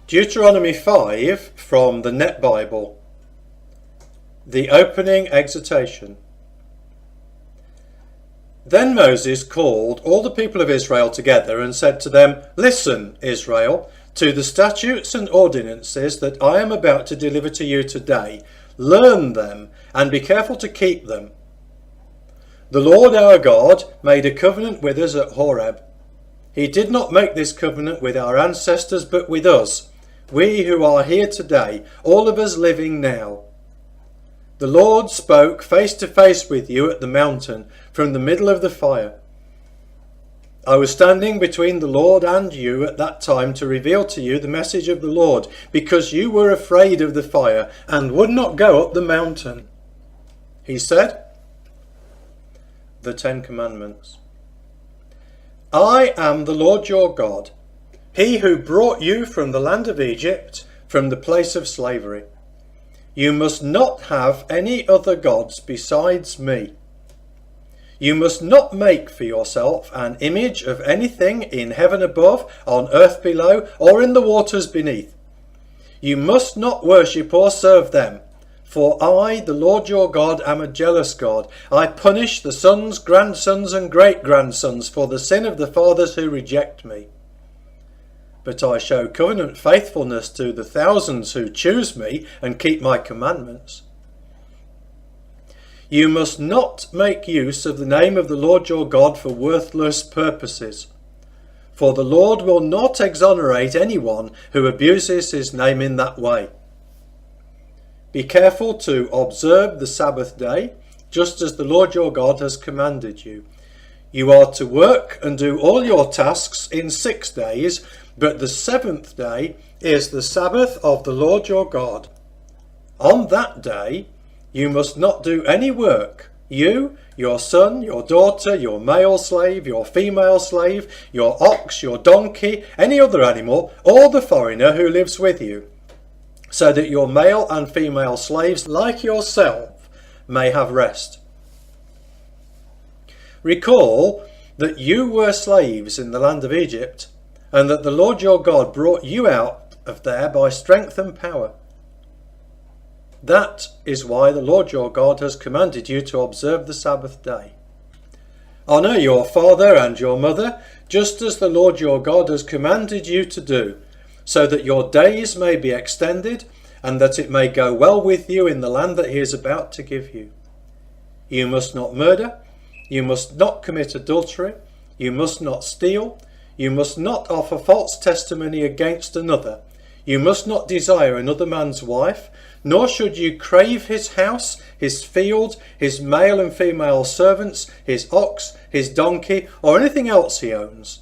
Deuteronomy 5 from the Net Bible. The opening exhortation. Then Moses called all the people of Israel together and said to them, "Listen, Israel, to the statutes and ordinances that I am about to deliver to you today. Learn them and be careful to keep them. The Lord our God made a covenant with us at Horeb. He did not make this covenant with our ancestors, but with us, we who are here today, all of us living now. The Lord spoke face to face with you at the mountain from the middle of the fire. I was standing between the Lord and you at that time to reveal to you the message of the Lord, because you were afraid of the fire and would not go up the mountain." He said, the 10 Commandments. "I am the Lord your God, he who brought you from the land of Egypt, from the place of slavery. You must not have any other gods besides me. You must not make for yourself an image of anything in heaven above, on earth below, or in the waters beneath. You must not worship or serve them. For I, the Lord your God, am a jealous God. I punish the sons, grandsons, and great-grandsons for the sin of the fathers who reject me. But I show covenant faithfulness to the thousands who choose me and keep my commandments. You must not make use of the name of the Lord your God for worthless purposes. For the Lord will not exonerate anyone who abuses his name in that way. Be careful to observe the Sabbath day, just as the Lord your God has commanded you. You are to work and do all your tasks in 6 days, but the 7th day is the Sabbath of the Lord your God. On that day you must not do any work. You, your son, your daughter, your male slave, your female slave, your ox, your donkey, any other animal, or the foreigner who lives with you, so that your male and female slaves, like yourself, may have rest. Recall that you were slaves in the land of Egypt, and that the Lord your God brought you out of there by strength and power. That is why the Lord your God has commanded you to observe the Sabbath day. Honour your father and your mother, just as the Lord your God has commanded you to do, so that your days may be extended, and that it may go well with you in the land that he is about to give you. You must not murder, you must not commit adultery, you must not steal, you must not offer false testimony against another, you must not desire another man's wife, nor should you crave his house, his field, his male and female servants, his ox, his donkey, or anything else he owns."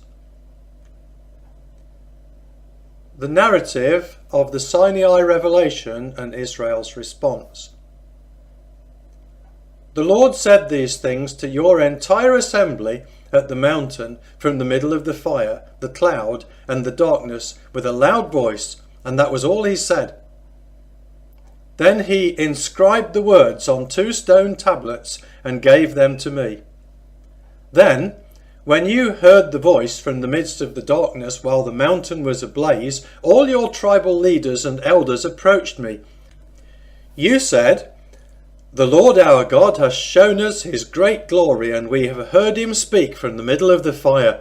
The narrative of the Sinai revelation and Israel's response. The Lord said these things to your entire assembly at the mountain from the middle of the fire, the cloud, and the darkness with a loud voice, and that was all he said. Then he inscribed the words on 2 stone tablets and gave them to me. Then, when you heard the voice from the midst of the darkness while the mountain was ablaze, all your tribal leaders and elders approached me. You said, "The Lord our God has shown us his great glory, and we have heard him speak from the middle of the fire.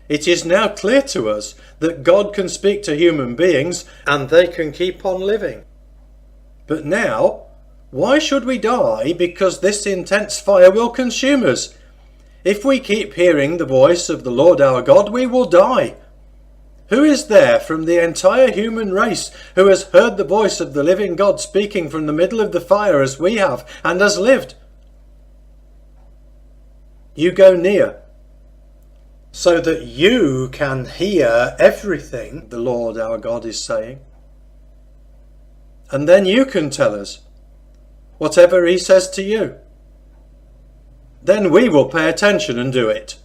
It is now clear to us that God can speak to human beings, and they can keep on living. But now, why should we die because this intense fire will consume us? If we keep hearing the voice of the Lord our God, we will die. Who is there from the entire human race who has heard the voice of the living God speaking from the middle of the fire as we have, and has lived? You go near, so that you can hear everything the Lord our God is saying. And then you can tell us whatever he says to you. Then we will pay attention and do it."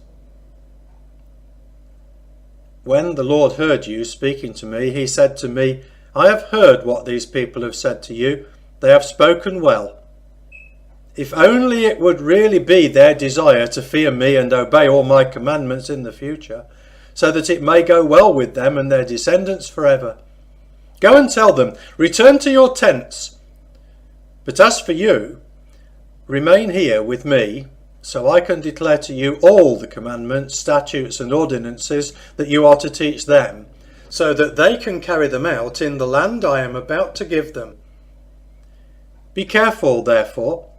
When the Lord heard you speaking to me, he said to me, "I have heard what these people have said to you. They have spoken well. If only it would really be their desire to fear me and obey all my commandments in the future, so that it may go well with them and their descendants forever. Go and tell them, return to your tents. But as for you, remain here with me, so I can declare to you all the commandments, statutes and ordinances that you are to teach them, so that they can carry them out in the land I am about to give them. Be careful, therefore,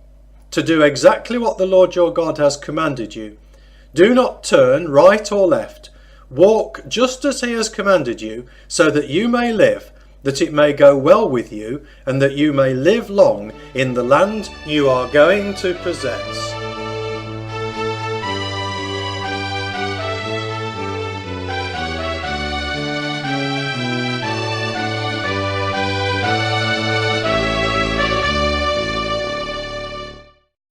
to do exactly what the Lord your God has commanded you. Do not turn right or left. Walk just as he has commanded you, so that you may live, that it may go well with you, and that you may live long in the land you are going to possess.